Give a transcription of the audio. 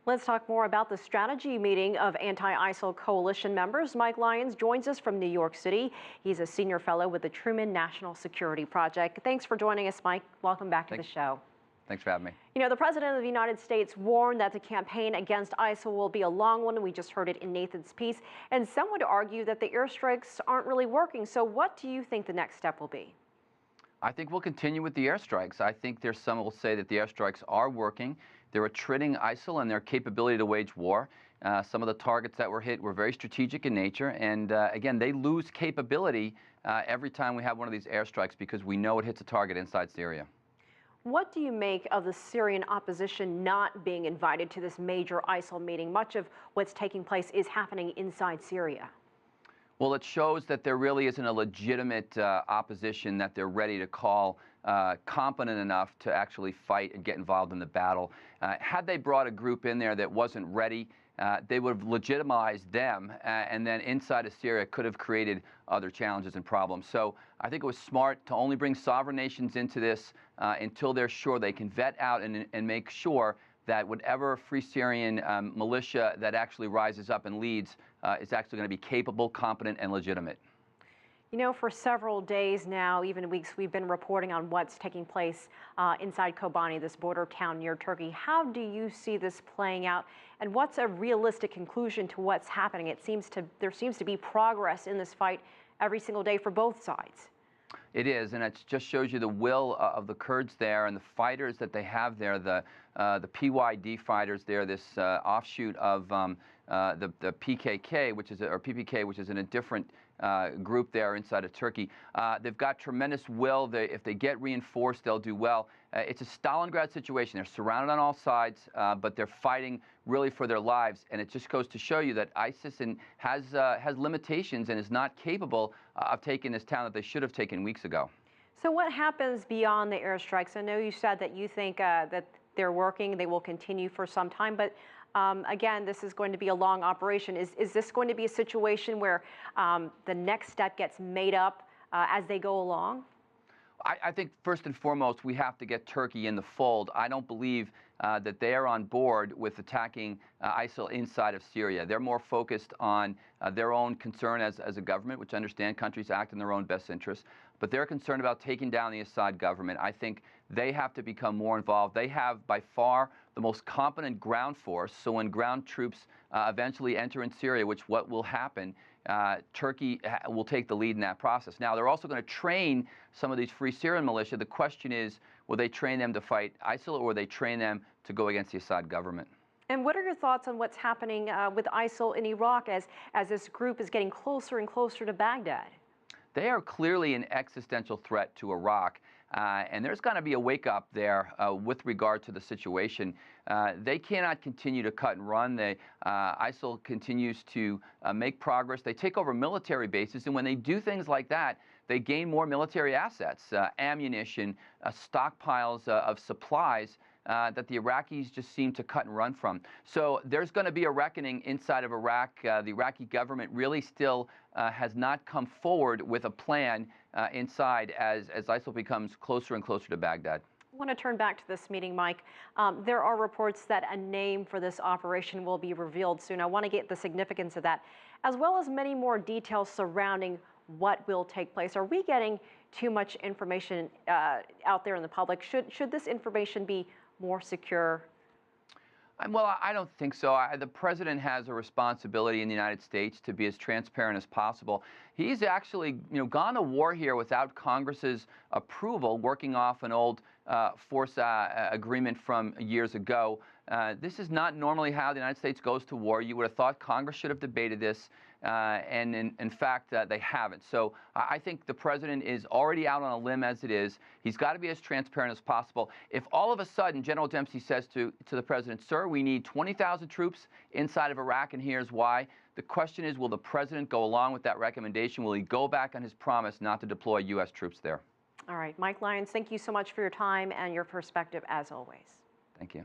Let's talk more about the strategy meeting of anti-ISIL coalition members. Mike Lyons joins us from New York City. He's a senior fellow with the Truman National Security Project. Thanks for joining us, Mike. Welcome back to the show. Thanks for having me. You know, the President of the United States warned that the campaign against ISIL will be a long one. We just heard it in Nathan's piece. And some would argue that the airstrikes aren't really working. So what do you think the next step will be? I think we'll continue with the airstrikes. I think there's some who will say that the airstrikes are working. They're attriting ISIL and their capability to wage war. Some of the targets that were hit were very strategic in nature. And again, they lose capability every time we have one of these airstrikes because we know it hits a target inside Syria. What do you make of the Syrian opposition not being invited to this major ISIL meeting? Much of what's taking place is happening inside Syria. Well, it shows that there really isn't a legitimate opposition that they're ready to call competent enough to actually fight and get involved in the battle. Had they brought a group in there that wasn't ready, they would have legitimized them, and then inside of Syria could have created other challenges and problems. So I think it was smart to only bring sovereign nations into this until they're sure they can vet out and make sure that whatever Free Syrian militia that actually rises up and leads is actually going to be capable, competent, and legitimate. You know, for several days now, even weeks, we've been reporting on what's taking place inside Kobani, this border town near Turkey. How do you see this playing out, and what's a realistic conclusion to what's happening? There seems to be progress in this fight every single day for both sides. It is, and it just shows you the will of the Kurds there and the fighters that they have there, the PYD fighters there, this offshoot of the PKK, which is or PPK, which is in a different group there inside of Turkey. They've got tremendous will. If they get reinforced, they'll do well. It's a Stalingrad situation. They're surrounded on all sides, but they're fighting really for their lives. And it just goes to show you that ISIS has limitations and is not capable of taking this town that they should have taken weeks ago. So what happens beyond the airstrikes? I know you said that you think that they're working, they will continue for some time, but again, this is going to be a long operation. Is this going to be a situation where the next step gets made up as they go along? I think first and foremost, we have to get Turkey in the fold. I don't believe that they are on board with attacking ISIL inside of Syria. They're more focused on their own concern as a government, which I understand countries act in their own best interest, but they're concerned about taking down the Assad government. I think they have to become more involved. They have by far the most competent ground force, so when ground troops eventually enter in Syria, which what will happen, Turkey will take the lead in that process. Now, they're also going to train some of these Free Syrian militia. The question is, will they train them to fight ISIL, or will they train them to go against the Assad government? And what are your thoughts on what's happening with ISIL in Iraq as this group is getting closer and closer to Baghdad? They are clearly an existential threat to Iraq. And there's going to be a wake-up there with regard to the situation. They cannot continue to cut and run. ISIL continues to make progress. They take over military bases, and when they do things like that, they gain more military assets, ammunition, stockpiles of supplies that the Iraqis just seem to cut and run from. So there's going to be a reckoning inside of Iraq. The Iraqi government really still has not come forward with a plan inside as ISIL becomes closer and closer to Baghdad. I want to turn back to this meeting, Mike. There are reports that a name for this operation will be revealed soon. I want to get the significance of that, as well as many more details surrounding what will take place. Are we getting too much information out there in the public? Should this information be more secure? Well, I don't think so. The president has a responsibility in the United States to be as transparent as possible. He's actually, gone to war here without Congress's approval, working off an old force agreement from years ago. This is not normally how the United States goes to war. You would have thought Congress should have debated this, and in fact, they haven't. So I think the president is already out on a limb as it is. He's got to be as transparent as possible. If all of a sudden General Dempsey says to the president, "Sir, we need 20,000 troops inside of Iraq, and here's why," the question is, will the president go along with that recommendation? Will he go back on his promise not to deploy U.S. troops there? All right, Mike Lyons, thank you so much for your time and your perspective as always. Thank you.